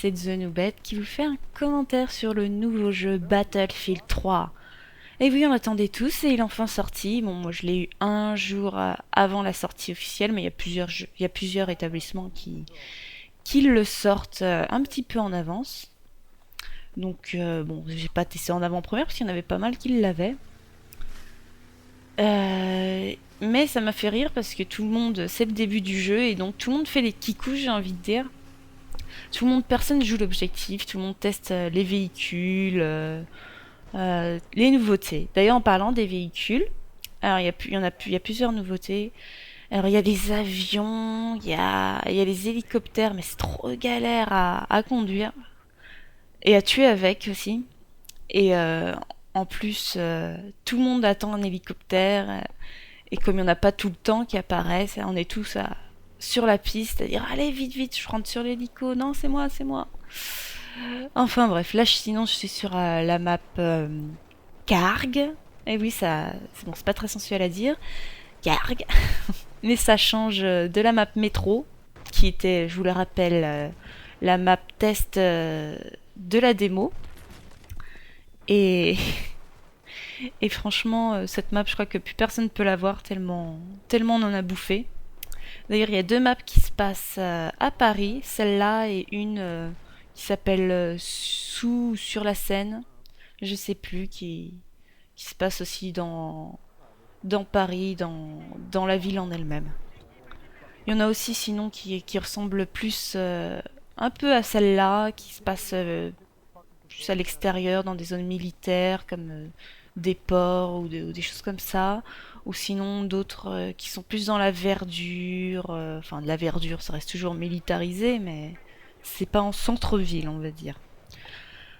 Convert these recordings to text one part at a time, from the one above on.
c'est The Noobette qui vous fait un commentaire sur le nouveau jeu Battlefield 3. Et oui, on l'attendait tous et il est enfin sorti. Bon, moi je l'ai eu un jour avant la sortie officielle, mais il y a plusieurs établissements qui le sortent un petit peu en avance. Donc bon, j'ai pas testé en avant-première parce qu'il y en avait pas mal qui l'avaient. Mais ça m'a fait rire parce que tout le monde, c'est le début du jeu et donc tout le monde fait les kikous, j'ai envie de dire. Tout le monde, personne joue l'objectif, tout le monde teste les véhicules, les nouveautés. D'ailleurs, en parlant des véhicules, alors il y a plusieurs nouveautés. Alors il y a des avions, il y a les hélicoptères, mais c'est trop galère à conduire et à tuer avec aussi. Et en plus, tout le monde attend un hélicoptère. Et comme il n'y en a pas tout le temps qui apparaissent, on est tous sur la piste à dire allez vite vite, je rentre sur l'hélico, non c'est moi, c'est moi. Enfin bref, là sinon je suis sur la map Karg. Et oui, ça, c'est bon, c'est pas très sensuel à dire. Karg. Mais ça change de la map métro, qui était, je vous le rappelle, la map test de la démo. Et, et franchement, cette map, je crois que plus personne ne peut la voir tellement on en a bouffé. D'ailleurs, il y a deux maps qui se passent à Paris, celle-là et une qui s'appelle Sous sur la Seine, je sais plus, qui se passe aussi dans Paris, dans la ville en elle-même. Il y en a aussi sinon qui ressemblent plus un peu à celle-là, qui se passe plus à l'extérieur, dans des zones militaires, comme des ports ou des choses comme ça. Ou sinon d'autres qui sont plus dans la verdure. Enfin, de la verdure, ça reste toujours militarisé, mais c'est pas en centre-ville, on va dire.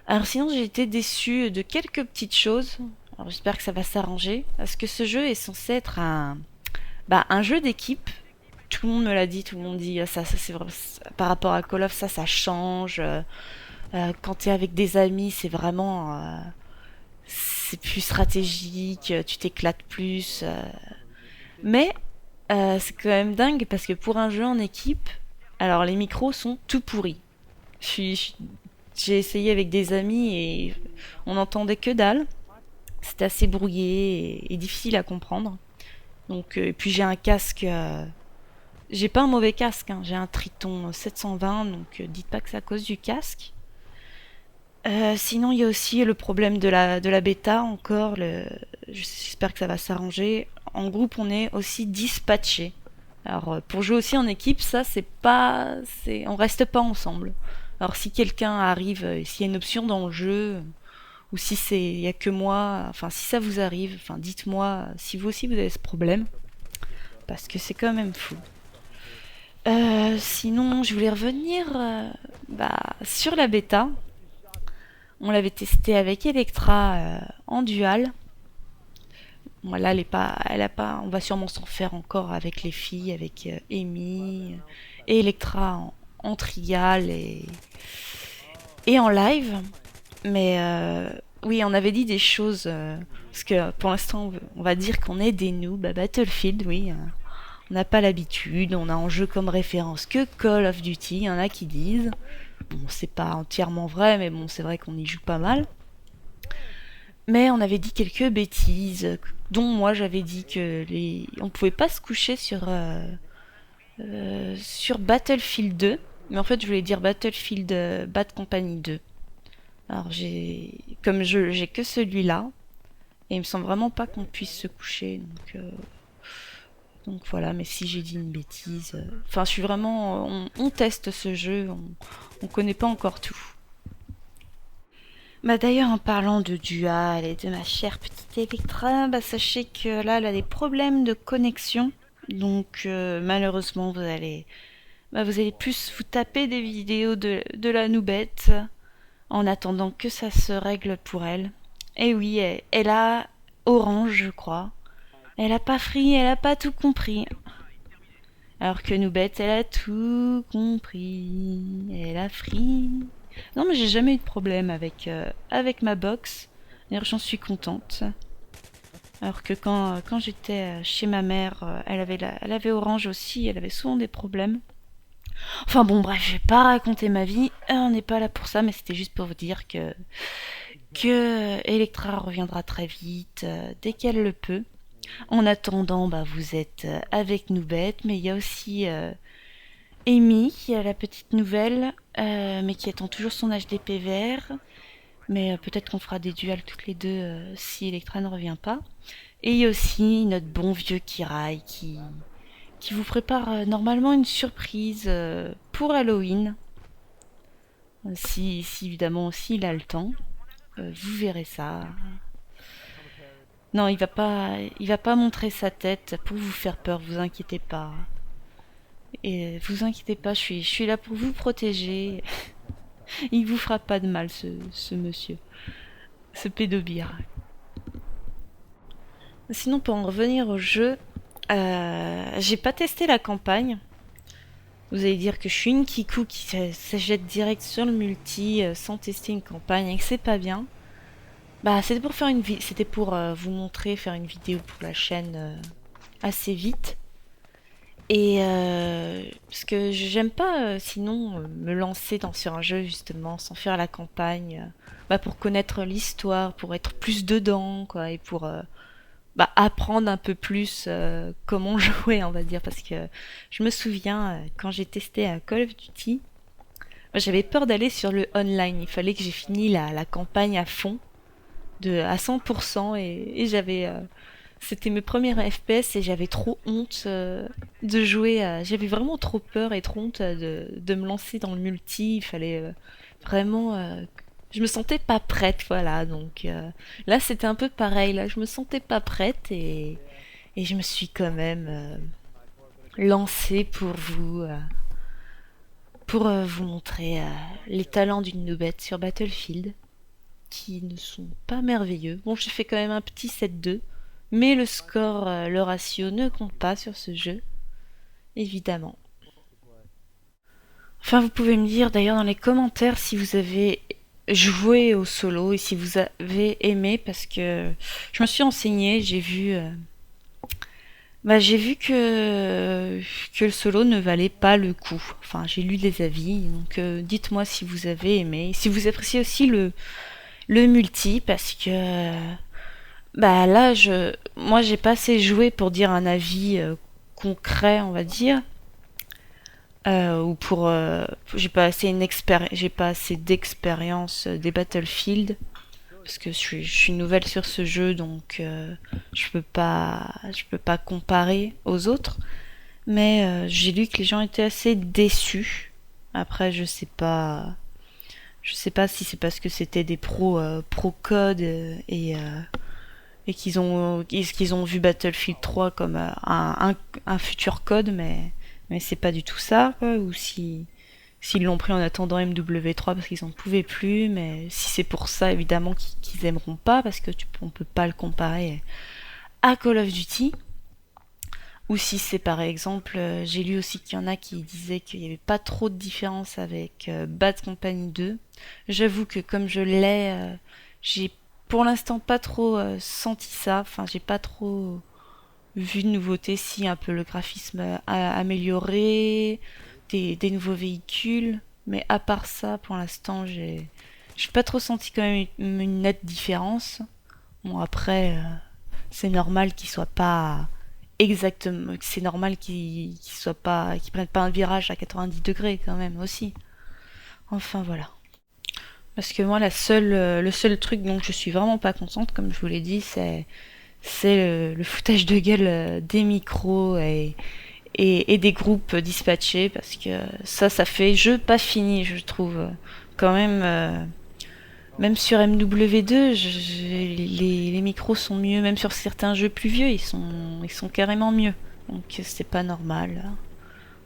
Alors sinon, j'ai été déçue de quelques petites choses. Alors j'espère que ça va s'arranger. Parce que ce jeu est censé être un jeu d'équipe. Tout le monde me l'a dit, tout le monde dit ça c'est vrai, par rapport à Call of, ça change. Quand t'es avec des amis, c'est plus stratégique, tu t'éclates plus. Mais c'est quand même dingue parce que pour un jeu en équipe, alors les micros sont tout pourris. Je suis- j'ai essayé avec des amis et on n'entendait que dalle. C'était assez brouillé et difficile à comprendre. Donc, et puis j'ai un casque. J'ai pas un mauvais casque, hein, j'ai un Triton 720, donc dites pas que c'est à cause du casque. Sinon, il y a aussi le problème de la bêta encore. J'espère que ça va s'arranger. En groupe, on est aussi dispatché. Alors, pour jouer aussi en équipe, ça, on reste pas ensemble. Alors, si quelqu'un arrive, s'il y a une option dans le jeu, ou si il y a que moi, enfin, si ça vous arrive, enfin, dites-moi si vous aussi vous avez ce problème, parce que c'est quand même fou. Sinon, je voulais revenir sur la bêta. On l'avait testé avec Electra en dual. Bon, là, elle a pas. On va sûrement s'en faire encore avec les filles, avec Amy et Electra en trial et en live. Mais oui, on avait dit des choses parce que pour l'instant, on va dire qu'on est des noobs à Battlefield, oui. On n'a pas l'habitude, on a en jeu comme référence que Call of Duty, il y en a qui disent. Bon, c'est pas entièrement vrai, mais bon, c'est vrai qu'on y joue pas mal. Mais on avait dit quelques bêtises, dont moi j'avais dit que on pouvait pas se coucher sur Battlefield 2. Mais en fait, je voulais dire Battlefield Bad Company 2. Alors j'ai que celui-là, et il me semble vraiment pas qu'on puisse se coucher, donc voilà, mais si j'ai dit une bêtise. Enfin, je suis vraiment. On teste ce jeu, on connaît pas encore tout. Bah d'ailleurs, en parlant de Dual et de ma chère petite Electra, bah sachez que là, elle a des problèmes de connexion. Donc malheureusement, vous allez plus vous taper des vidéos de la noubette en attendant que ça se règle pour elle. Et oui, elle a Orange, je crois. Elle a pas free, elle a pas tout compris. Alors que Noubette, elle a tout compris. Elle a free. Non, mais j'ai jamais eu de problème avec ma box. D'ailleurs, j'en suis contente. Alors que quand j'étais chez ma mère, elle avait Orange aussi, elle avait souvent des problèmes. Enfin bon, bref, je vais pas raconter ma vie, on n'est pas là pour ça, mais c'était juste pour vous dire que Electra reviendra très vite, dès qu'elle le peut. En attendant, bah, vous êtes avec nous bêtes, mais il y a aussi Amy, qui a la petite nouvelle, mais qui attend toujours son HDP vert. Mais peut-être qu'on fera des duels toutes les deux si Electra ne revient pas. Et il y a aussi notre bon vieux Kirai qui vous prépare normalement une surprise pour Halloween. Si évidemment aussi il a le temps. Vous verrez ça. Non, il va pas montrer sa tête pour vous faire peur, vous inquiétez pas. Et vous inquiétez pas, je suis là pour vous protéger. Il vous fera pas de mal, ce monsieur, ce pédobire. Sinon, pour en revenir au jeu, j'ai pas testé la campagne. Vous allez dire que je suis une kikou qui se jette direct sur le multi sans tester une campagne et que c'est pas bien. Bah, c'était pour vous montrer, faire une vidéo pour la chaîne assez vite. Et parce que j'aime pas sinon me lancer sur un jeu justement sans faire la campagne, bah, pour connaître l'histoire, pour être plus dedans quoi, et pour bah, apprendre un peu plus comment jouer on va dire, parce que je me souviens quand j'ai testé Call of Duty, moi, j'avais peur d'aller sur le online, il fallait que j'ai fini la campagne à fond, à 100% et j'avais c'était mes premières FPS et j'avais trop honte de jouer j'avais vraiment trop peur et trop honte de me lancer dans le multi. Il fallait vraiment... je me sentais pas prête, voilà. Donc là, c'était un peu pareil. Là, je me sentais pas prête et je me suis quand même lancée pour vous montrer les talents d'une noobette sur Battlefield, qui ne sont pas merveilleux. Bon, j'ai fait quand même un petit 7-2, mais le score, le ratio ne compte pas sur ce jeu, évidemment. Enfin, vous pouvez me dire d'ailleurs dans les commentaires si vous avez joué au solo et si vous avez aimé, parce que je me suis renseignée, j'ai vu que le solo ne valait pas le coup. Enfin, j'ai lu des avis, donc dites-moi si vous avez aimé, si vous appréciez aussi le multi, parce que bah là, moi, j'ai pas assez joué pour dire un avis concret, on va dire, ou j'ai pas assez d'expérience des Battlefield, parce que je suis nouvelle sur ce jeu, donc je peux pas comparer aux autres. Mais j'ai lu que les gens étaient assez déçus. Après, je sais pas si c'est parce que c'était des pro code et qu'ils ont vu Battlefield 3 comme un futur code, mais c'est pas du tout ça, quoi, ou s'ils l'ont pris en attendant MW3 parce qu'ils en pouvaient plus, mais si c'est pour ça, évidemment qu'ils aimeront pas, parce que on peut pas le comparer à Call of Duty. Ou si c'est par exemple, j'ai lu aussi qu'il y en a qui disaient qu'il n'y avait pas trop de différence avec Bad Company 2. J'avoue que comme je l'ai, j'ai pour l'instant pas trop senti ça. Enfin, j'ai pas trop vu de nouveautés. Si un peu le graphisme a amélioré, des nouveaux véhicules. Mais à part ça, pour l'instant, j'ai pas trop senti quand même une nette différence. Bon, après, c'est normal qu'il soit pas exactement, c'est normal qu'ils prennent pas un virage à 90 degrés quand même aussi. Enfin voilà. Parce que moi le seul truc dont je suis vraiment pas contente, comme je vous l'ai dit, c'est le foutage de gueule des micros et des groupes dispatchés, parce que ça fait jeu pas fini, je trouve. Quand même, même sur MW2, les micros sont mieux, même sur certains jeux plus vieux, ils sont carrément mieux. Donc c'est pas normal.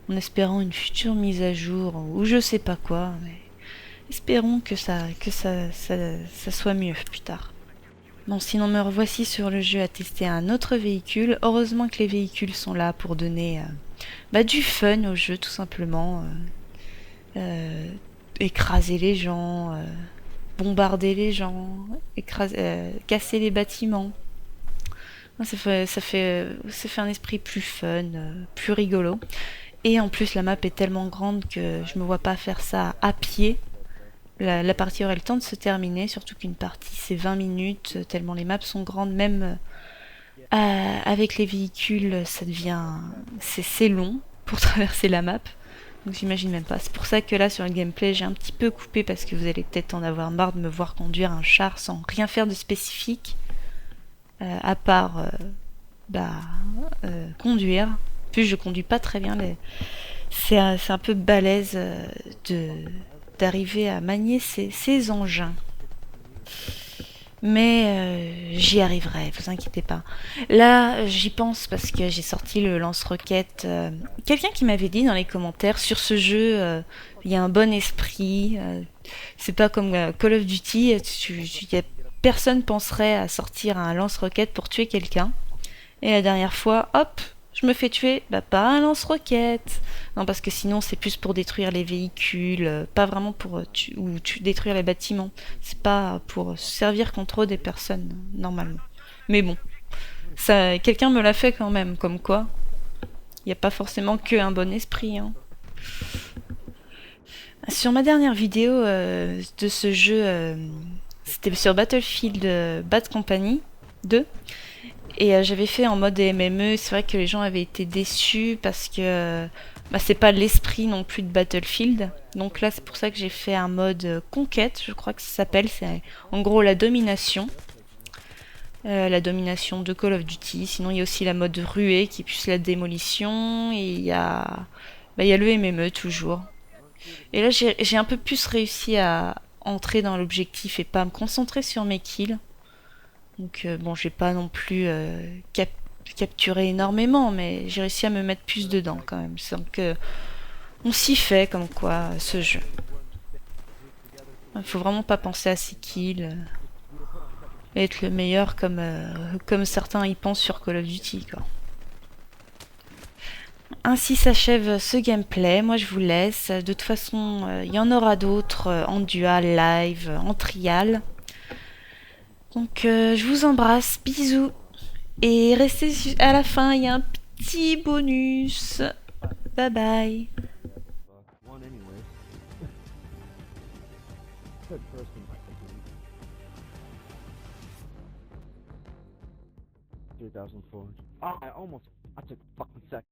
En espérant une future mise à jour ou je sais pas quoi, mais espérons ça soit mieux plus tard. Bon, sinon me revoici sur le jeu à tester un autre véhicule. Heureusement que les véhicules sont là pour donner du fun au jeu, tout simplement. Écraser les gens, bombarder les gens, casser les bâtiments. Ça fait un esprit plus fun, plus rigolo. Et en plus, la map est tellement grande que je me vois pas faire ça à pied. La partie aurait le temps de se terminer, surtout qu'une partie c'est 20 minutes, tellement les maps sont grandes, même avec les véhicules, ça devient... c'est long pour traverser la map. Donc j'imagine même pas. C'est pour ça que là sur le gameplay j'ai un petit peu coupé parce que vous allez peut-être en avoir marre de me voir conduire un char sans rien faire de spécifique. À part bah, conduire. En plus je conduis pas très bien. C'est un peu balèze de d'arriver à manier ces engins. Mais j'y arriverai, vous inquiétez pas. Là, j'y pense parce que j'ai sorti le lance-roquette. Quelqu'un qui m'avait dit dans les commentaires sur ce jeu, il y a un bon esprit. C'est pas comme Call of Duty. Personne penserait à sortir un lance-roquette pour tuer quelqu'un. Et la dernière fois, hop, je me fais tuer. Bah pas un lance-roquette. Non, parce que sinon c'est plus pour détruire les véhicules, pas vraiment pour détruire les bâtiments. C'est pas pour servir contre des personnes, normalement. Mais bon, ça, quelqu'un me l'a fait quand même, comme quoi. Il n'y a pas forcément que un bon esprit. Hein. Sur ma dernière vidéo de ce jeu, c'était sur Battlefield Bad Company 2. Et j'avais fait en mode MME, c'est vrai que les gens avaient été déçus parce que bah, c'est pas l'esprit non plus de Battlefield. Donc là, c'est pour ça que j'ai fait un mode conquête, je crois que ça s'appelle. C'est en gros la domination. La domination de Call of Duty. Sinon, il y a aussi la mode ruée qui est plus la démolition. Et il y a le MME toujours. Et là, j'ai un peu plus réussi à entrer dans l'objectif et pas à me concentrer sur mes kills. Donc bon, j'ai pas non plus capturé énormément, mais j'ai réussi à me mettre plus dedans quand même. Donc on s'y fait comme quoi ce jeu. Il faut vraiment pas penser à ses kills et être le meilleur comme certains y pensent sur Call of Duty quoi. Ainsi s'achève ce gameplay. Moi je vous laisse. De toute façon, il y en aura d'autres en dual, live, en trial. Donc je vous embrasse, bisous. Et restez à la fin, il y a un petit bonus. Bye bye. One anyway. Third person, I believe. 3,400. Oh, I took fucking sec.